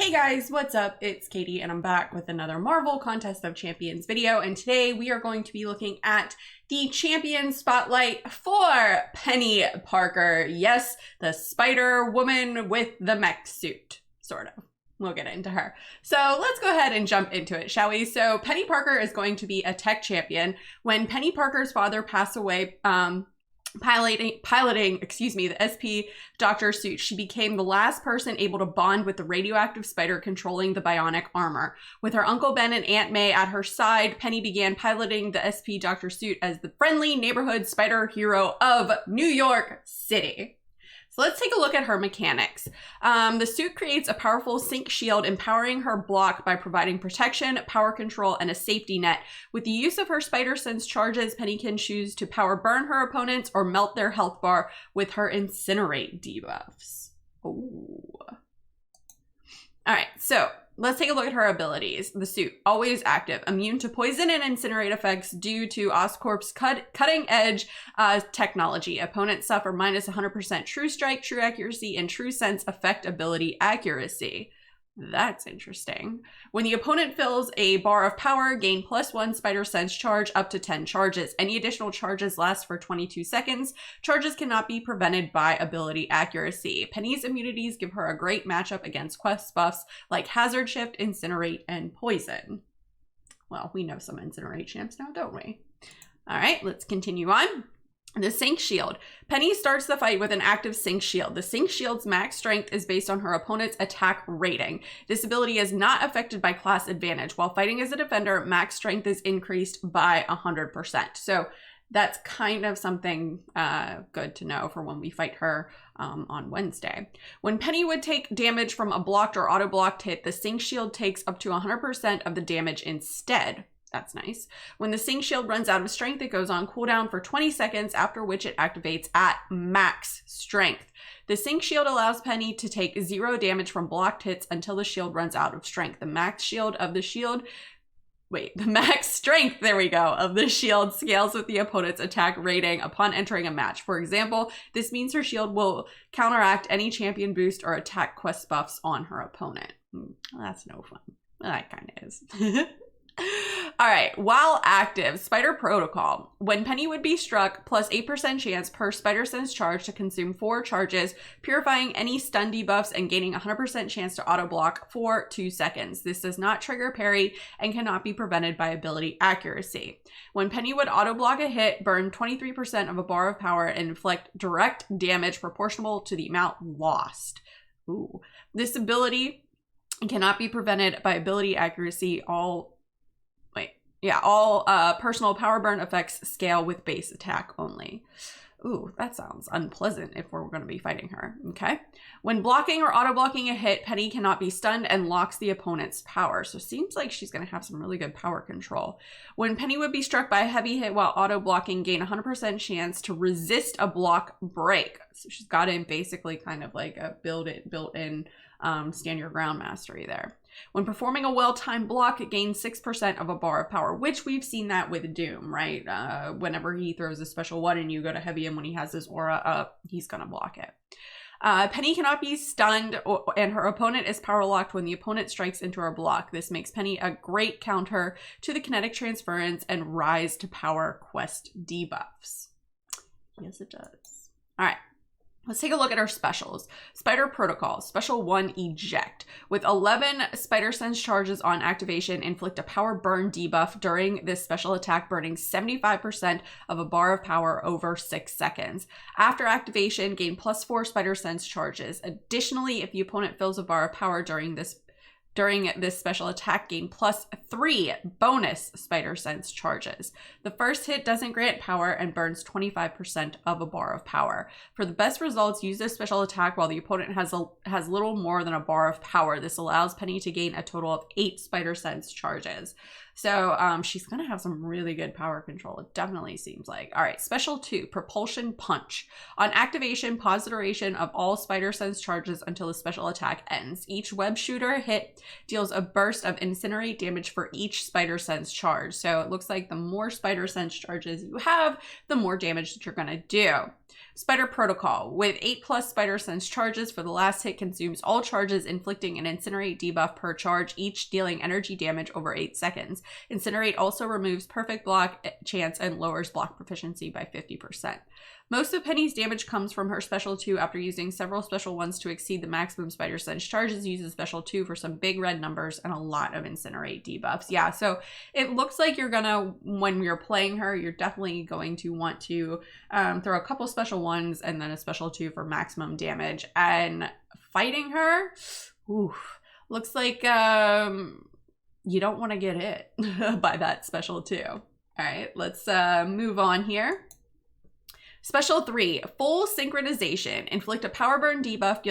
Hey guys, what's up? It's Katie and I'm back with another Marvel Contest of Champions video, and today we are going to be looking at the champion spotlight for Peni Parker. Yes, the Spider Woman with the mech suit, sort of. We'll get into her. So let's go ahead and jump into it, shall we? So Peni Parker is going to be a tech champion. When Peni Parker's father passed away, piloting the SP doctor suit, she became the last person able to bond with the radioactive spider controlling the bionic armor. With her Uncle Ben and Aunt May at her side, Peni began piloting the SP doctor suit as the friendly neighborhood spider hero of New York City. So let's take a look at her mechanics. The suit creates a powerful sync shield, empowering her block by providing protection, power control, and a safety net. With the use of her spider sense charges, Peni can choose to power burn her opponents or melt their health bar with her incinerate debuffs. Ooh. All right, so let's take a look at her abilities. The suit, always active, immune to poison and incinerate effects due to Oscorp's cutting edge technology. Opponents suffer minus 100% true strike, true accuracy, and true sense effect ability accuracy. That's interesting. When the opponent fills a bar of power, gain +1 spider sense charge up to 10 charges. Any additional charges last for 22 seconds. Charges cannot be prevented by ability accuracy. Peni's immunities give her a great matchup against quest buffs like Hazard Shift, Incinerate, and Poison. Well, we know some Incinerate champs now, don't we? All right, let's continue on. The Sync Shield. Peni starts the fight with an active Sync Shield. The Sync Shield's max strength is based on her opponent's attack rating. This ability is not affected by class advantage. While fighting as a defender, max strength is increased by 100%. So that's kind of something good to know for when we fight her on Wednesday. When Peni would take damage from a blocked or auto-blocked hit, the Sync Shield takes up to 100% of the damage instead. That's nice. When the Sync Shield runs out of strength, it goes on cooldown for 20 seconds, after which it activates at max strength. The Sync Shield allows Peni to take 0 damage from blocked hits until the shield runs out of strength. The max strength, of the shield scales with the opponent's attack rating upon entering a match. For example, this means her shield will counteract any champion boost or attack quest buffs on her opponent. Well, that's no fun. Well, that kind of is. All right, while active, Spider Protocol. When Peni would be struck, plus 8% chance per Spider Sense charge to consume 4 charges, purifying any stun debuffs and gaining 100% chance to auto block for 2 seconds. This does not trigger parry and cannot be prevented by ability accuracy. When Peni would auto block a hit, burn 23% of a bar of power and inflict direct damage proportional to the amount lost. Ooh. This ability cannot be prevented by ability accuracy. All personal power burn effects scale with base attack only. Ooh, that sounds unpleasant if we're going to be fighting her. Okay. When blocking or auto-blocking a hit, Peni cannot be stunned and locks the opponent's power. So it seems like she's going to have some really good power control. When Peni would be struck by a heavy hit while auto-blocking, gain 100% chance to resist a block break. So she's got in basically kind of like a built-in stand your ground mastery there. When performing a well-timed block, it gains 6% of a bar of power, which we've seen that with Doom, right? Whenever he throws a special one and you go to heavy him when he has his aura up, he's going to block it. Peni cannot be stunned, and her opponent is power locked when the opponent strikes into her block. This makes Peni a great counter to the kinetic transference and rise to power quest debuffs. Yes, it does. All right. Let's take a look at our specials. Spider Protocol, Special 1, Eject. With 11 Spider Sense charges on activation, inflict a power burn debuff during this special attack, burning 75% of a bar of power over 6 seconds. After activation, gain +4 Spider Sense charges. Additionally, if the opponent fills a bar of power during this special attack, gain +3 bonus Spider Sense charges. The first hit doesn't grant power and burns 25% of a bar of power. For the best results, use this special attack while the opponent has little more than a bar of power. This allows Peni to gain a total of 8 Spider Sense charges. So she's going to have some really good power control. It definitely seems like. All right, Special 2, Propulsion Punch. On activation, pause the duration of all Spider Sense charges until the special attack ends. Each web shooter hit deals a burst of incinerate damage for each Spider Sense charge. So it looks like the more Spider Sense charges you have, the more damage that you're going to do. Spider Protocol. With 8+ Spider Sense charges for the last hit consumes all charges, inflicting an Incinerate debuff per charge, each dealing energy damage over 8 seconds. Incinerate also removes perfect block chance and lowers block proficiency by 50%. Most of Penny's damage comes from her Special 2 after using several Special 1s to exceed the maximum Spider Sense charges. Uses Special 2 for some big red numbers and a lot of Incinerate debuffs. Yeah, so it looks like you're gonna, when you're playing her, you're definitely going to want to throw a couple Special 1s and then a Special 2 for maximum damage. And fighting her, oof, looks like you don't want to get hit by that Special 2. All right, let's move on here. Special 3, Full Synchronization. Inflict a power burn debuff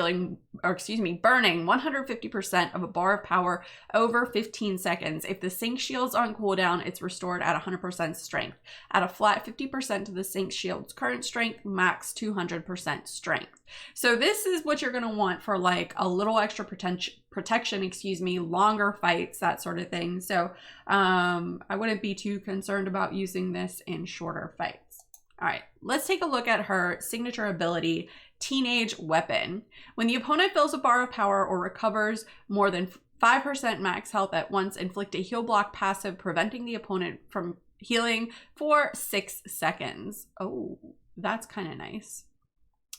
burning 150% of a bar of power over 15 seconds. If the sync shield's on cooldown, it's restored at 100% strength. Add a flat 50% to the sync shield's current strength, max 200% strength. So this is what you're going to want for like a little extra protection, longer fights, that sort of thing. So I wouldn't be too concerned about using this in shorter fights. All right, let's take a look at her signature ability, Teenage Weapon. When the opponent fills a bar of power or recovers more than 5% max health at once, inflict a heal block passive, preventing the opponent from healing for 6 seconds. Oh, that's kind of nice.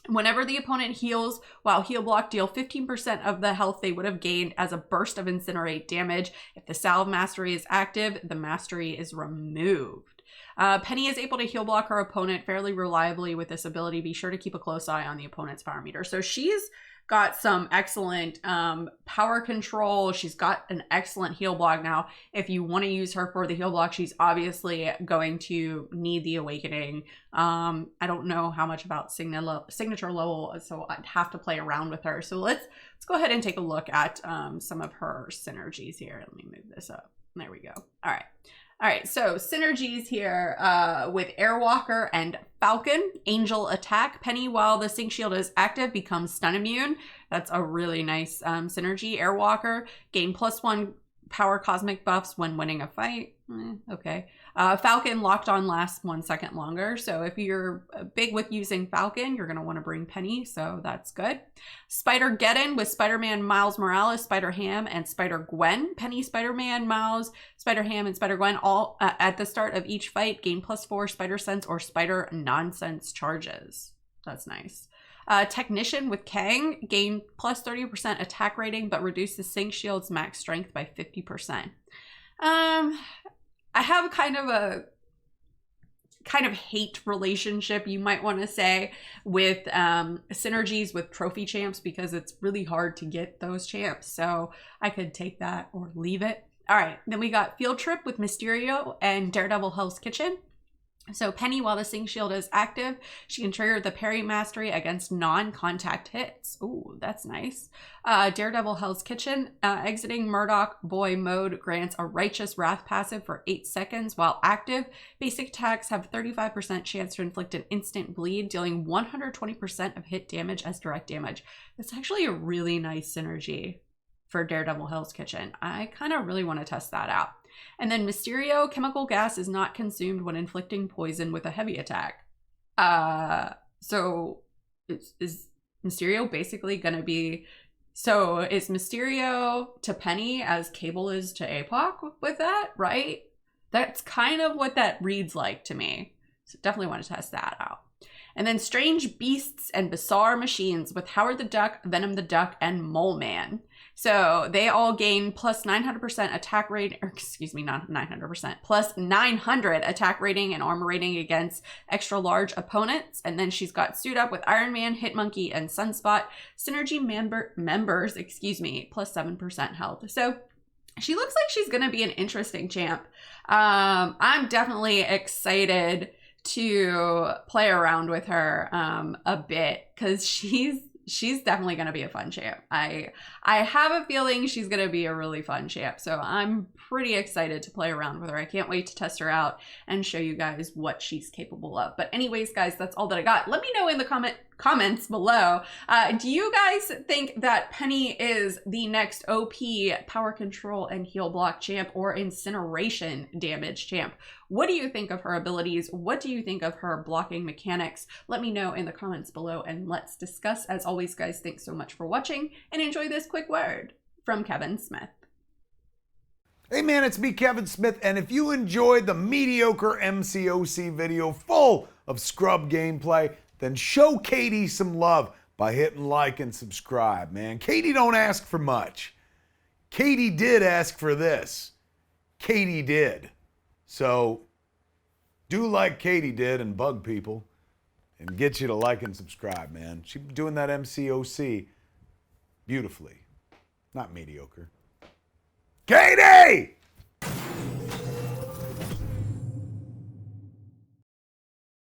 Whenever the opponent heals while heal block, deal 15% of the health they would have gained as a burst of Incinerate damage. If the Salve Mastery is active, the mastery is removed. Penny is able to heal block her opponent fairly reliably with this ability. Be sure to keep a close eye on the opponent's power meter. So she's got some excellent power control. She's got an excellent heal block. Now, if you want to use her for the heal block, she's obviously going to need the Awakening. I don't know how much about signature level, so I'd have to play around with her. So let's go ahead and take a look at some of her synergies here. Let me move this up. There we go. All right, so synergies here with Airwalker and Falcon. Angel Attack. Penny, while the Sync Shield is active, becomes stun immune. That's a really nice synergy. Airwalker, gain +1 power cosmic buffs when winning a fight. Okay. Falcon, locked on, lasts 1 second longer. So if you're big with using Falcon, you're going to want to bring Penny. So that's good. Spider-Geddon with Spider-Man, Miles Morales, Spider-Ham, and Spider-Gwen. Penny, Spider-Man, Miles, Spider-Ham, and Spider-Gwen all at the start of each fight gain +4 Spider Sense or Spider Nonsense charges. That's nice. Technician with Kang, gain +30% attack rating, but reduce the Sync Shield's max strength by 50%. I have kind of hate relationship, you might want to say, with synergies with trophy champs, because it's really hard to get those champs. So I could take that or leave it. All right, then we got Field Trip with Mysterio and Daredevil Hell's Kitchen. So Penny, while the Sync Shield is active, she can trigger the Parry Mastery against non-contact hits. Ooh, that's nice. Daredevil Hell's Kitchen, exiting Murdoch Boy mode grants a Righteous Wrath passive for 8 seconds while active. Basic attacks have 35% chance to inflict an instant bleed, dealing 120% of hit damage as direct damage. That's actually a really nice synergy for Daredevil Hell's Kitchen. I kind of really want to test that out. And then Mysterio, chemical gas is not consumed when inflicting poison with a heavy attack. So is Mysterio basically going to be... So is Mysterio to Penny as Cable is to Mcoc with that, right? That's kind of what that reads like to me. So definitely want to test that out. And then Strange Beasts and Bizarre Machines with Howard the Duck, Venom the Duck, and Mole Man. So they all gain +900% attack rating, or excuse me, not 900%, +900 attack rating and armor rating against extra large opponents. And then she's got Suit Up with Iron Man, Hit Monkey, and Sunspot. Synergy members, +7% health. So she looks like she's going to be an interesting champ. I'm definitely excited to play around with her a bit, because she's definitely going to be a fun champ. I have a feeling she's going to be a really fun champ. So I'm pretty excited to play around with her. I can't wait to test her out and show you guys what she's capable of. But anyways, guys, that's all that I got. Let me know in the comments below. Do you guys think that Penny is the next OP power control and heal block champ or incineration damage champ? What do you think of her abilities? What do you think of her blocking mechanics? Let me know in the comments below and let's discuss. As always, guys, thanks so much for watching and enjoy this quick word from Kevin Smith. Hey man, it's me, Kevin Smith, and if you enjoyed the mediocre Mcoc video full of scrub gameplay, then show Katy some love by hitting like and subscribe, man. Katy don't ask for much. Katy did ask for this. Katy did. So do like Katy did and bug people and get you to like and subscribe, man. She's doing that Mcoc beautifully. Not mediocre. Katy!